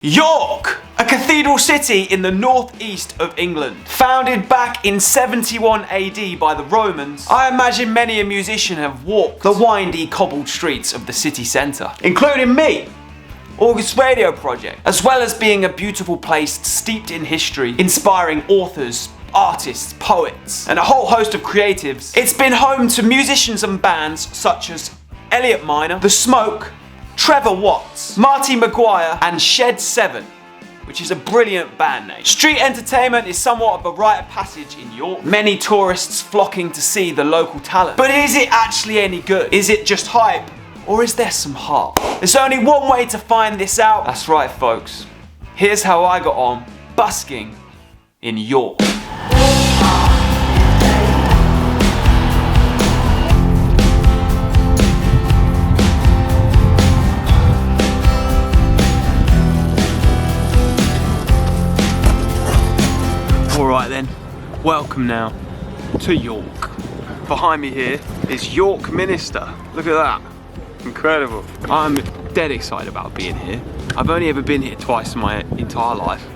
York, a cathedral city in the northeast of England. Founded back in 71 AD by the Romans, I imagine many a musician have walked the windy cobbled streets of the city centre, including me, August Radio Project, as well as being a beautiful place steeped in history, inspiring authors, artists, poets, and a whole host of creatives. It's been home to musicians and bands such as Elliot Minor, The Smoke, Trevor Watts, Marty Maguire, and Shed 7, which is a brilliant band name. Street entertainment is somewhat of a rite of passage in York, many tourists flocking to see the local talent. But is it actually any good? Is it just hype, or is there some heart? There's only one way to find this out. That's right, folks. Here's how I got on busking in York. Alright then, welcome now to York. Behind me here is York Minster. Look at that, incredible. I'm dead excited about being here. I've only ever been here twice in my entire life.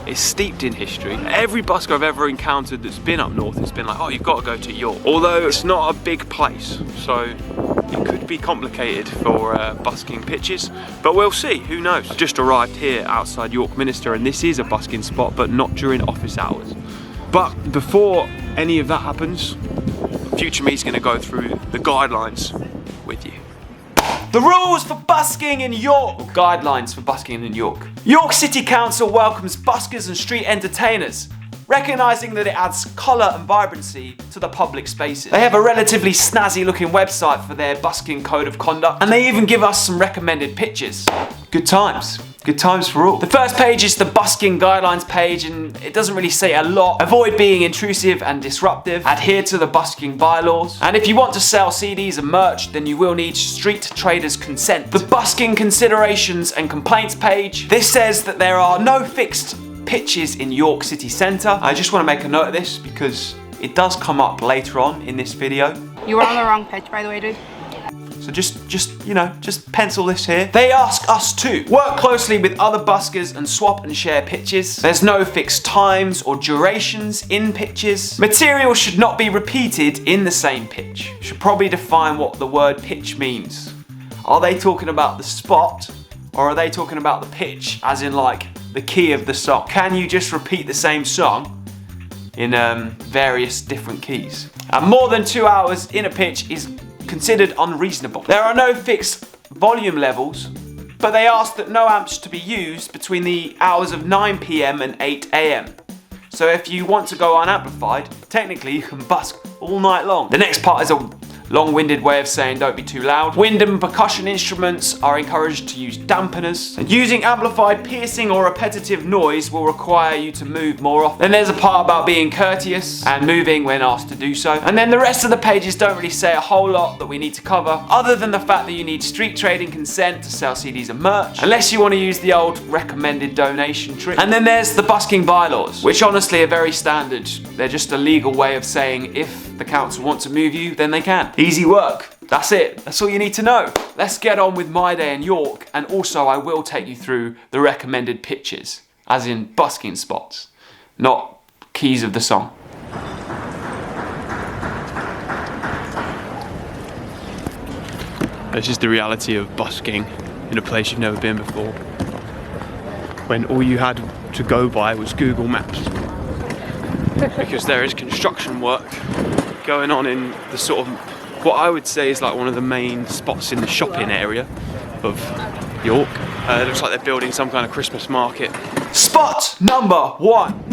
It's steeped in history. Every busker I've ever encountered that's been up north has been like, oh, you've got to go to York. Although it's not a big place, so it could be complicated for busking pitches, but we'll see, who knows. I've just arrived here outside York Minster, and this is a busking spot, but not during office hours. But before any of that happens, future me's gonna go through the guidelines with you. The rules for busking in York. Guidelines for busking in York. York City Council welcomes buskers and street entertainers, recognising that it adds colour and vibrancy to the public spaces. They have a relatively snazzy looking website for their busking code of conduct, and they even give us some recommended pictures. Good times. Good times for all. The first page is the busking guidelines page, and it doesn't really say a lot. Avoid being intrusive and disruptive. Adhere to the busking bylaws. And if you want to sell CDs and merch, then you will need street traders' consent. The busking considerations and complaints page. This says that there are no fixed pitches in York City Centre. I just want to make a note of this because it does come up later on in this video. You were on the wrong pitch, by the way, dude. So just pencil this here. They ask us to work closely with other buskers and swap and share pitches. There's no fixed times or durations in pitches. Material should not be repeated in the same pitch. Should probably define what the word pitch means. Are they talking about the spot, or are they talking about the pitch, as in like the key of the song? Can you just repeat the same song in various different keys? And more than 2 hours in a pitch is considered unreasonable. There are no fixed volume levels, but they ask that no amps to be used between the hours of 9 PM and 8 AM. So if you want to go unamplified, technically you can busk all night long. The next part is a long-winded way of saying don't be too loud. Wind and percussion instruments are encouraged to use dampeners. And using amplified piercing or repetitive noise will require you to move more often. Then there's a part about being courteous and moving when asked to do so. And then the rest of the pages don't really say a whole lot that we need to cover, other than the fact that you need street trading consent to sell CDs and merch, unless you want to use the old recommended donation trick. And then there's the busking bylaws, which honestly are very standard. They're just a legal way of saying if the council want to move you, then they can. Easy work. That's it. That's all you need to know. Let's get on with my day in York, and also I will take you through the recommended pitches, as in busking spots, not keys of the song. This is the reality of busking in a place you've never been before, when all you had to go by was Google Maps, because there is construction work going on in the sort of what I would say is like one of the main spots in the shopping area of York. It looks like they're building some kind of Christmas market. Spot number 1.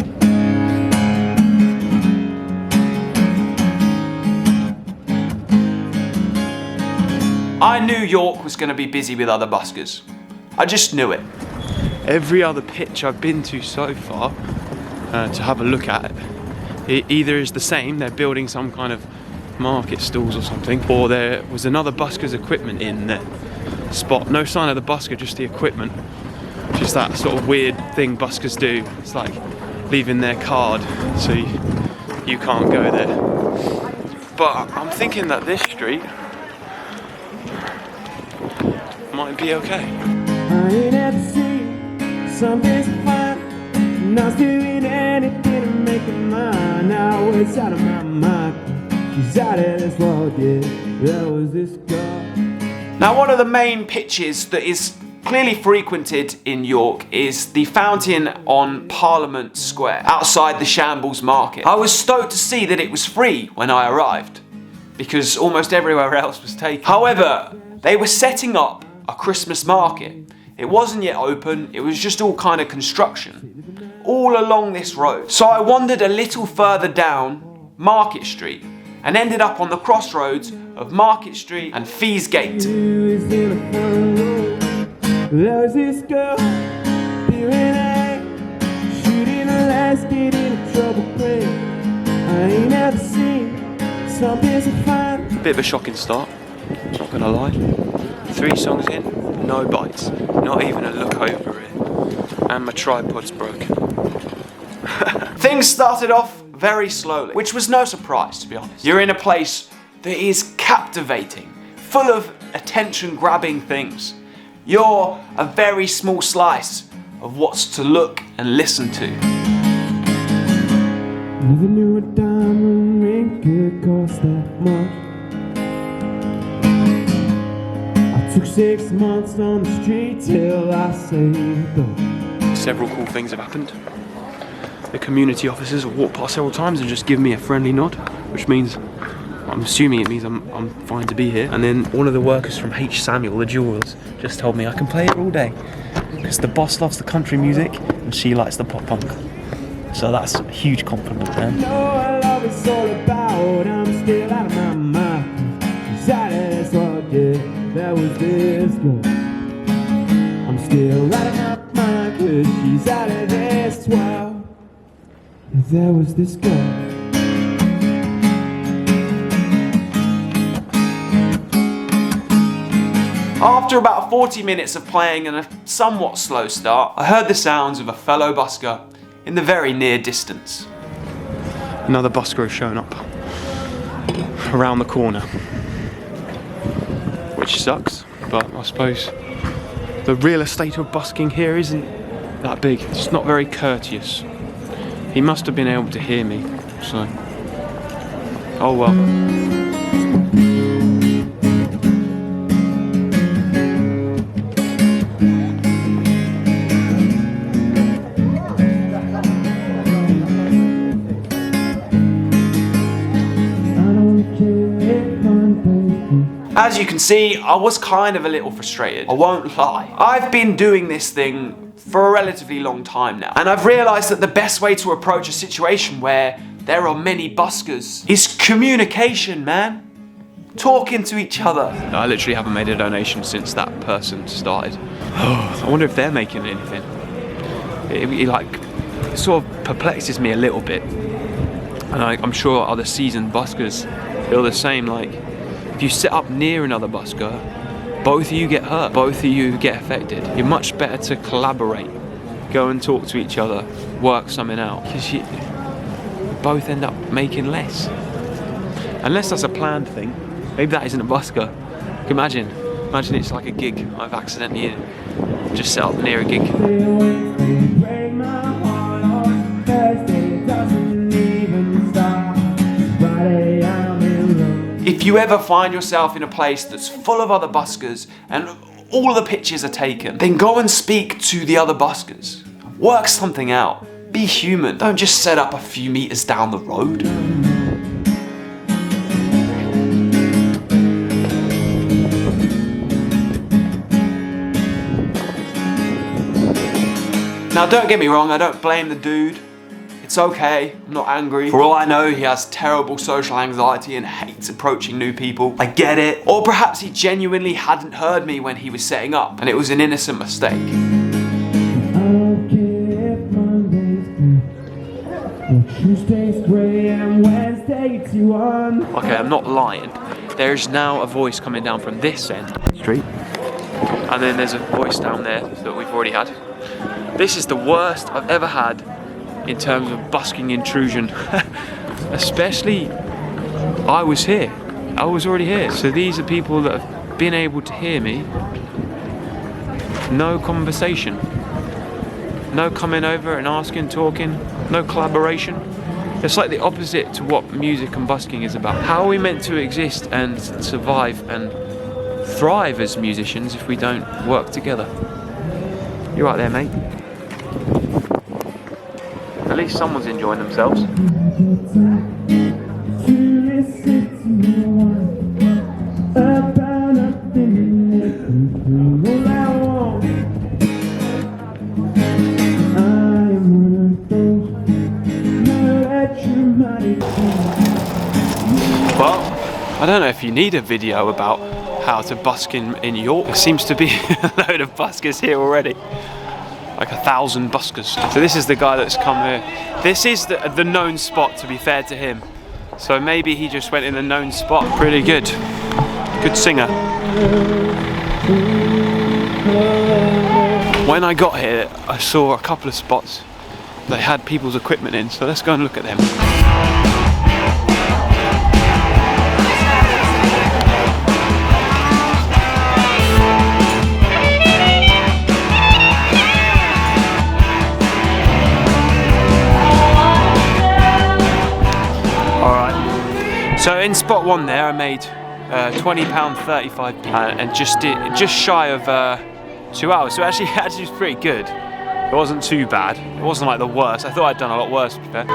I knew York was going to be busy with other buskers. I just knew it. Every other pitch I've been to so far to have a look at it either is the same, they're building some kind of market stalls or something, or there was another busker's equipment in the spot. No sign of the busker, just the equipment. Just that sort of weird thing buskers do. It's like leaving their card so you can't go there. But I'm thinking that this street might be okay. Something's fine, not doing anything to make it mine. Now it's out of my mind. She's out of this world, yeah. There was this girl. Now, one of the main pitches that is clearly frequented in York is the fountain on Parliament Square, outside the Shambles Market. I was stoked to see that it was free when I arrived, because almost everywhere else was taken. However, they were setting up a Christmas market. It wasn't yet open, it was just all kind of construction, all along this road. So I wandered a little further down Market Street, and ended up on the crossroads of Market Street and Fees Gate. There's this girl, shooting a last kid in a trouble play. I ain't never seen something so fine. Bit of a shocking start, not gonna lie. 3 songs in, no bites, not even a look over it. And my tripod's broken. Things started off very slowly, which was no surprise, to be honest. You're in a place that is captivating, full of attention-grabbing things. You're a very small slice of what's to look and listen to. Never knew a diamond ring could cost that much. I took 6 months on the street till I saved up. Several cool things have happened. The community officers have walked past several times and just given me a friendly nod, which means, I'm assuming it means I'm fine to be here. And then one of the workers from H. Samuel, the jewelers, just told me I can play here all day because the boss loves the country music and she likes the pop punk. So that's a huge compliment, man. I know what love is all about. I'm still out of my mind. She's out of this world, yeah. There was this girl. I'm still out of my mind, cause she's out of this world. There was this girl. After about 40 minutes of playing and a somewhat slow start, I heard the sounds of a fellow busker in the very near distance. Another busker has shown up around the corner, which sucks, but I suppose the real estate of busking here isn't that big. It's not very courteous. He must have been able to hear me, so oh well. As you can see, I was kind of a little frustrated, I won't lie. I've been doing this thing for a relatively long time now, and I've realised that the best way to approach a situation where there are many buskers is communication, man. Talking to each other. I literally haven't made a donation since that person started. I wonder if they're making anything. It sort of perplexes me a little bit, and I'm sure other seasoned buskers feel the same. Like, if you sit up near another busker, both of you get hurt, both of you get affected. You're much better to collaborate, go and talk to each other, work something out, because you both end up making less. Unless that's a planned thing. Maybe that isn't a busker. Imagine it's like a gig. I've accidentally just set up near a gig. If you ever find yourself in a place that's full of other buskers and all the pictures are taken, then go and speak to the other buskers. Work something out. Be human. Don't just set up a few meters down the road. Now don't get me wrong, I don't blame the dude. It's okay, I'm not angry. For all I know, he has terrible social anxiety and hates approaching new people. I get it. Or perhaps he genuinely hadn't heard me when he was setting up, and it was an innocent mistake. Okay, I'm not lying. There's now a voice coming down from this end of the street, and then there's a voice down there that we've already had. This is the worst I've ever had in terms of busking intrusion. Especially, I was here. I was already here. So these are people that have been able to hear me. No conversation. No coming over and asking, talking, no collaboration. It's like the opposite to what music and busking is about. How are we meant to exist and survive and thrive as musicians if we don't work together? You're right there, mate. At least someone's enjoying themselves. Well, I don't know if you need a video about how to busk in York. There seems to be a load of buskers here already. Like 1,000 buskers. So this is the guy that's come here. This is the known spot, to be fair to him. So maybe he just went in a known spot. Pretty good. Good singer. When I got here, I saw a couple of spots they had people's equipment in, so let's go and look at them. So in spot one there, I made £20.35 and just shy of 2 hours. So actually was pretty good. It wasn't too bad. It wasn't like the worst. I thought I'd done a lot worse, to be fair.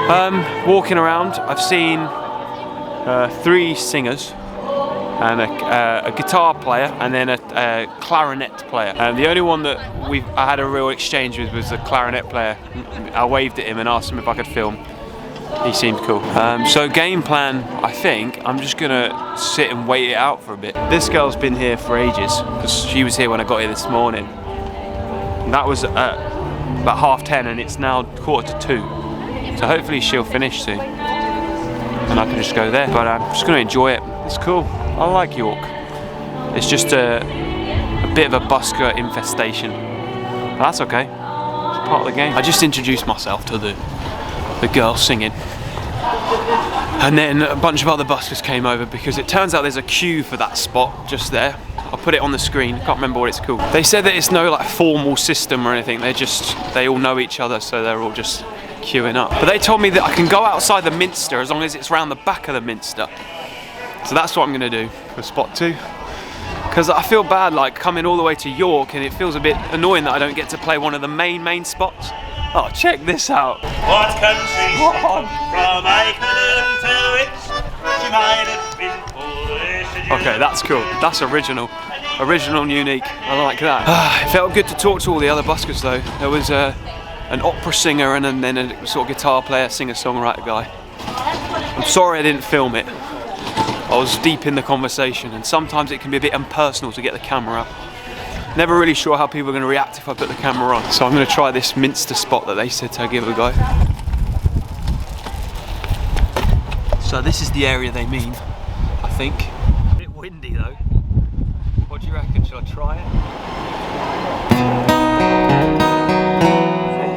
Walking around, I've seen 3 singers and a guitar player and then a clarinet player. The only one that I had a real exchange with was the clarinet player. I waved at him and asked him if I could film. He seemed cool. So game plan, I think, I'm just gonna sit and wait it out for a bit. This girl's been here for ages, because she was here when I got here this morning. And that was about 10:30 and it's now 1:45. So hopefully she'll finish soon. And I can just go there. But I'm just gonna enjoy it. It's cool. I like York. It's just a bit of a busker infestation. But that's okay. It's part of the game. I just introduced myself to the girl singing, and then a bunch of other buskers came over because it turns out there's a queue for that spot just there. I'll put it on the screen. I can't remember what it's called. They said that it's no like formal system or anything. They all know each other, so they're all just queuing up. But they told me that I can go outside the Minster as long as it's around the back of the Minster. So that's what I'm gonna do for spot 2. Because I feel bad like coming all the way to York, and it feels a bit annoying that I don't get to play one of the main spots. Oh, check this out. What country from Iceland to its she might have been foolish. Okay, that's cool. That's original. Original and unique. I like that. It felt good to talk to all the other buskers though. There was an opera singer and then a sort of guitar player, singer-songwriter guy. I'm sorry I didn't film it. I was deep in the conversation, and sometimes it can be a bit impersonal to get the camera up. Never really sure how people are going to react if I put the camera on. So I'm going to try this Minster spot that they said to give it a go. So this is the area they mean, I think. A bit windy though. What do you reckon? Shall I try it?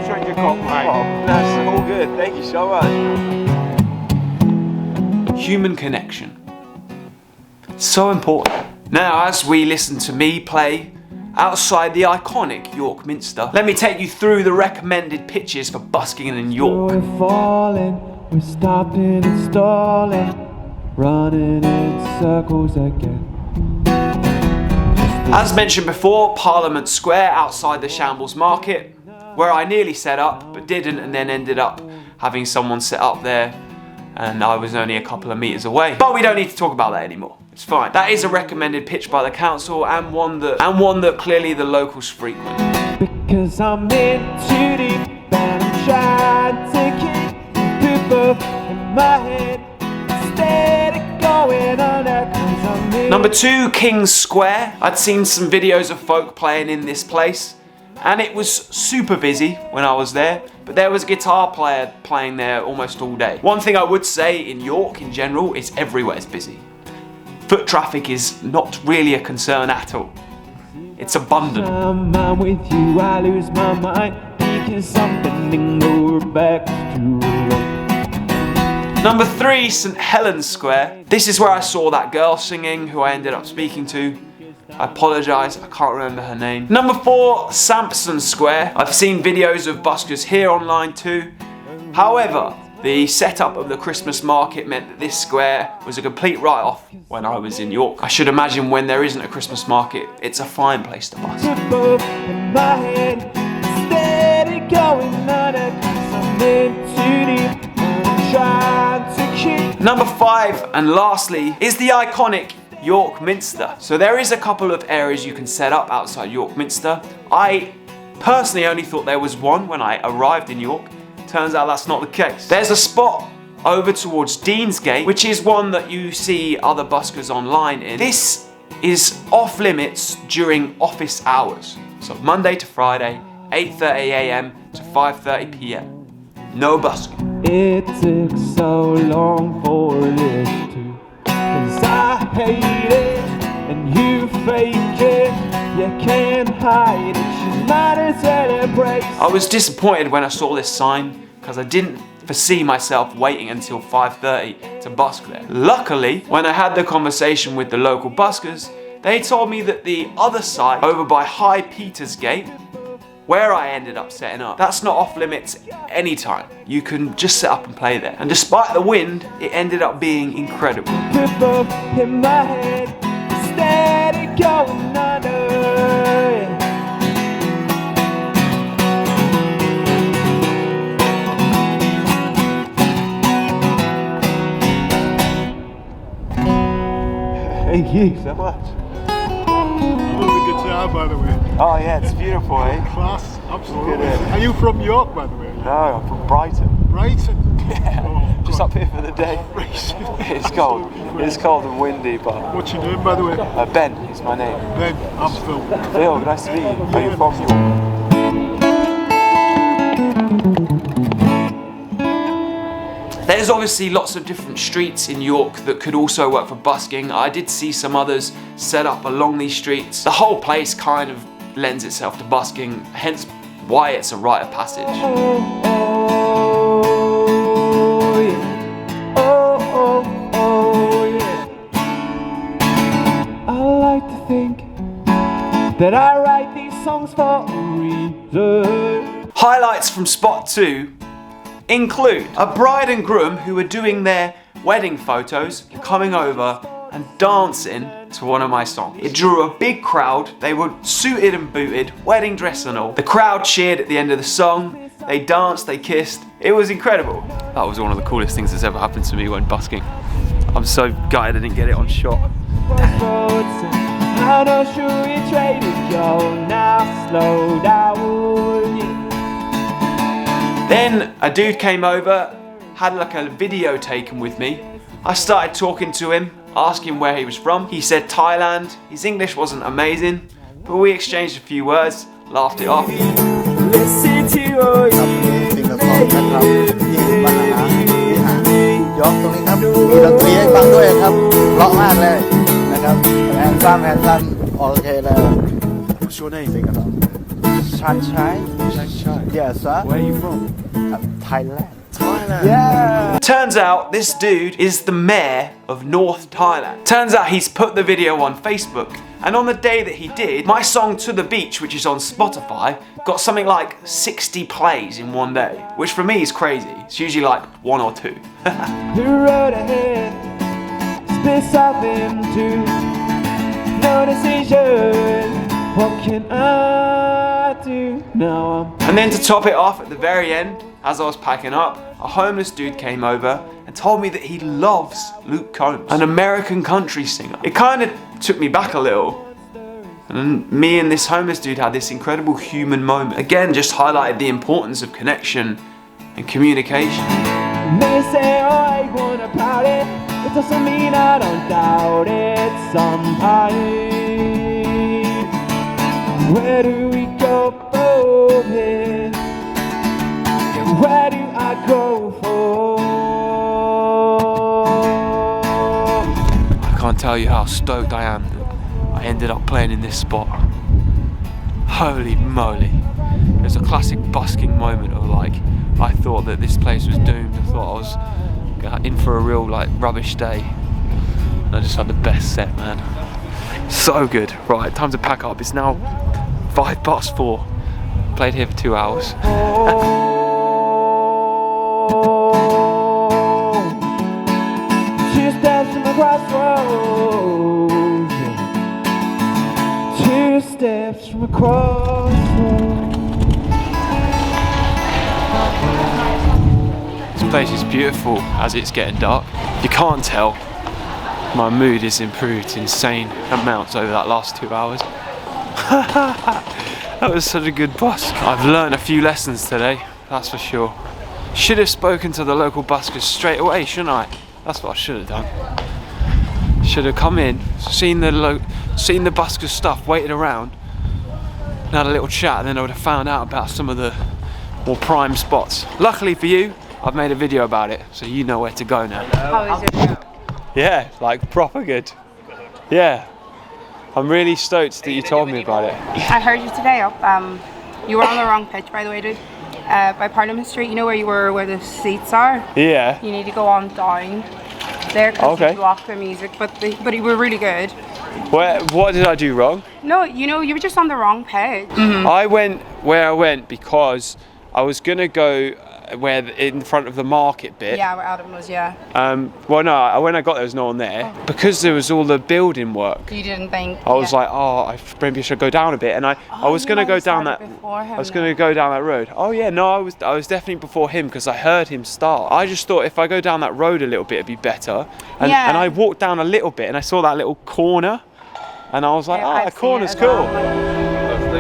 Change your cock, mate. That's all good. Thank you so much. Human connection. So important. Now, as we listen to me play outside the iconic York Minster, let me take you through the recommended pitches for busking in York. We're falling, we're stopping and stalling, running in circles again. As mentioned before, Parliament Square outside the Shambles Market, where I nearly set up but didn't, and then ended up having someone set up there, and I was only a couple of meters away. But we don't need to talk about that anymore. It's fine. That is a recommended pitch by the council, and one that clearly the locals frequent. Because I'm in too deep and I'm trying to keep people in my head instead of going under. Number 2, King's Square. I'd seen some videos of folk playing in this place, and it was super busy when I was there, but there was a guitar player playing there almost all day. One thing I would say in York in general is everywhere's busy. Foot traffic is not really a concern at all. It's abundant. I'm with you, I lose my mind because I'm bending over back to Number 3, St Helens Square. This is where I saw that girl singing who I ended up speaking to. I apologise, I can't remember her name. Number 4, Sampson Square. I've seen videos of buskers here online too. However, the setup of the Christmas market meant that this square was a complete write-off when I was in York. I should imagine when there isn't a Christmas market, it's a fine place to busk. Number 5, and lastly, is the iconic York Minster. So there is a couple of areas you can set up outside York Minster. I personally only thought there was one when I arrived in York. Turns out that's not the case. There's a spot over towards Deansgate, which is one that you see other buskers online in. This is off limits during office hours. So Monday to Friday, 8:30 AM to 5:30 PM. No busking. It took so long for this to, 'cause I hate it and you fake it. You can't hide it, you might as well embrace. I was disappointed when I saw this sign because I didn't foresee myself waiting until 5:30 to busk there. Luckily, when I had the conversation with the local buskers, they told me that the other side, over by High Petersgate, where I ended up setting up, that's not off limits anytime. You can just set up and play there. And despite the wind, it ended up being incredible. In my head, instead of going under. Thank you so much. I love the guitar, by the way. Oh yeah, it's beautiful, eh? Class, absolutely. Good, Are you from York, by the way? No, I'm from Brighton. Brighton? Yeah, Oh, just God. up here for the day. It's cold. It's cold and windy, but What's your name, by the way? Ben is my name. Ben, I'm Phil. Phil, nice to meet you. Are you from York? There's obviously lots of different streets in York that could also work for busking. I did see some others set up along these streets. The whole place kind of lends itself to busking, hence why it's a rite of passage. That I write these songs for a reason. Highlights from spot 2 include a bride and groom who were doing their wedding photos, coming over and dancing to one of my songs. It drew a big crowd. They were suited and booted, wedding dress and all. The crowd cheered at the end of the song. They danced, they kissed. It was incredible. That was one of the coolest things that's ever happened to me when busking. I'm so gutted I didn't get it on shot. How no should we trade it, yo? Now slow down. Then a dude came over, had like a video taken with me. I started talking to him, asking where he was from. He said Thailand. His English wasn't amazing, but we exchanged a few words, laughed it off. Listen to your สิ่งของนะครับที่มหาวิหารยกตรงนี้ครับมีดนตรีให้ฟังด้วยครับเพราะมากเลยนะครับแอนซัมโอเคเลย What's your name? Sunshine Yes sir Where are you from? Thailand Thailand. Yeah Turns out this dude is the mayor of North Thailand. Turns out he's put the video on Facebook, and on the day that he did, my song To The Beach, which is on Spotify, got something like 60 plays in one day, which for me is crazy. It's usually like 1 or 2. the road ahead. Split something to no decision. What can I do now? And then to top it off at the very end, as I was packing up, a homeless dude came over and told me that he loves Luke Combs, an American country singer. It kind of took me back a little. And me and this homeless dude had this incredible human moment. Again, just highlighted the importance of connection and communication. They say, oh, I wanna pout it. It doesn't mean I don't doubt it sometimes. Where do we go from here? And where do I go for? I can't tell you how stoked I am that I ended up playing in this spot. Holy moly. There's a classic busking moment of like, I thought that this place was doomed. I thought I was in for a real like rubbish day. And I just had the best set, man. So good. Right, time to pack up. It's now 4:05. Played here for 2 hours. 2 steps from the crossroads. 2 steps from a crossroads. This place is beautiful as it's getting dark. You can't tell. My mood has improved insane amounts over that last 2 hours. That was such a good busk. I've learned a few lessons today, that's for sure. Should have spoken to the local buskers straight away, shouldn't I? That's what I should have done. Should have come in, seen the buskers stuff, waited around, and had a little chat, and then I would have found out about some of the more prime spots. Luckily for you, I've made a video about it, so you know where to go now. How is it? Yeah, like proper good. Yeah. I'm really stoked that you told me about it. I heard you today up. You were on the wrong pitch, by the way, dude. By Parliament Street, you know where you were, where the seats are? Yeah. You need to go on down there because Okay. you blocked the music, but you were really good. What did I do wrong? No, you know, you were just on the wrong page. I went where I went because I was gonna go in front of the market bit. Yeah, where Adam was, yeah. Well, no, when I got there, was no one there because there was all the building work. You didn't think. I was like, oh, maybe I should go down a bit, and I was you gonna might go have down that. started before him I was gonna go down that road. Oh yeah, no, I was definitely before him because I heard him start. I just thought if I go down that road a little bit, it'd be better. And Yeah. I walked down a little bit, and I saw that little corner, and I was like, Yeah, oh, I've that seen corner's it as well. cool.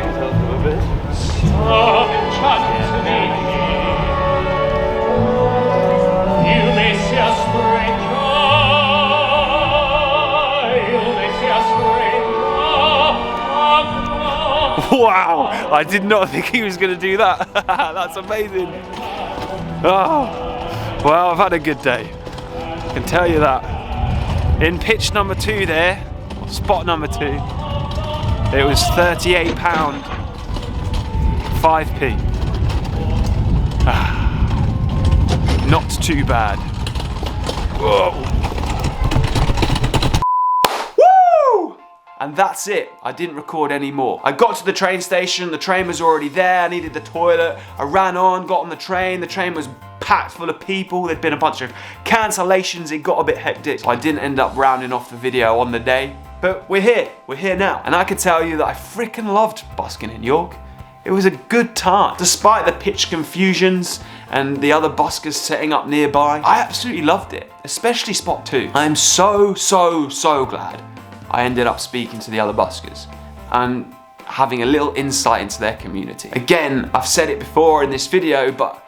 Wow, I did not think he was going to do that. That's amazing. Oh, well, I've had a good day. I can tell you that. In pitch number 2 there, spot number 2, it was £38, 5p. Not too bad. Whoa. And that's it. I didn't record any more. I got to the train station, the train was already there, I needed the toilet, I ran on, got on the train was packed full of people, there'd been a bunch of cancellations, it got a bit hectic, so I didn't end up rounding off the video on the day. But we're here now. And I can tell you that I freaking loved busking in York. It was a good time. Despite the pitch confusions and the other buskers setting up nearby, I absolutely loved it, especially spot 2. I am so glad I ended up speaking to the other buskers and having a little insight into their community. Again, I've said it before in this video, but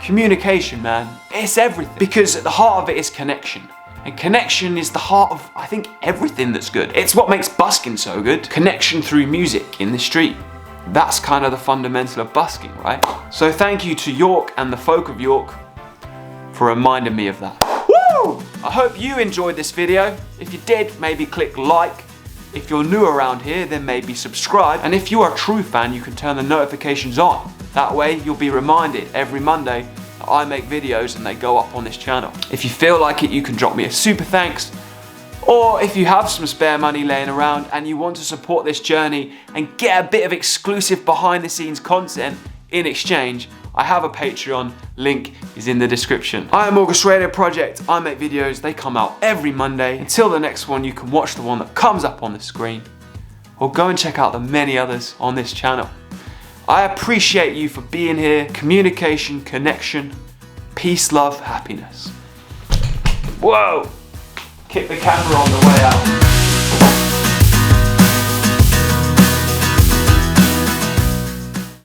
communication, man, it's everything. Because at the heart of it is connection. And connection is the heart of, I think, everything that's good. It's what makes busking so good. Connection through music in the street. That's kind of the fundamental of busking, right? So thank you to York and the folk of York for reminding me of that. Woo! I hope you enjoyed this video. If you did, maybe click like. If you're new around here, then maybe subscribe. And if you are a true fan, you can turn the notifications on. That way, you'll be reminded every Monday that I make videos and they go up on this channel. If you feel like it, you can drop me a super thanks. Or if you have some spare money laying around and you want to support this journey and get a bit of exclusive behind the scenes content in exchange, I have a Patreon, link is in the description. I am August Radio Project, I make videos, they come out every Monday. Until the next one, you can watch the one that comes up on the screen, or go and check out the many others on this channel. I appreciate you for being here. Communication, connection, peace, love, happiness. Whoa! Kick the camera on the way out.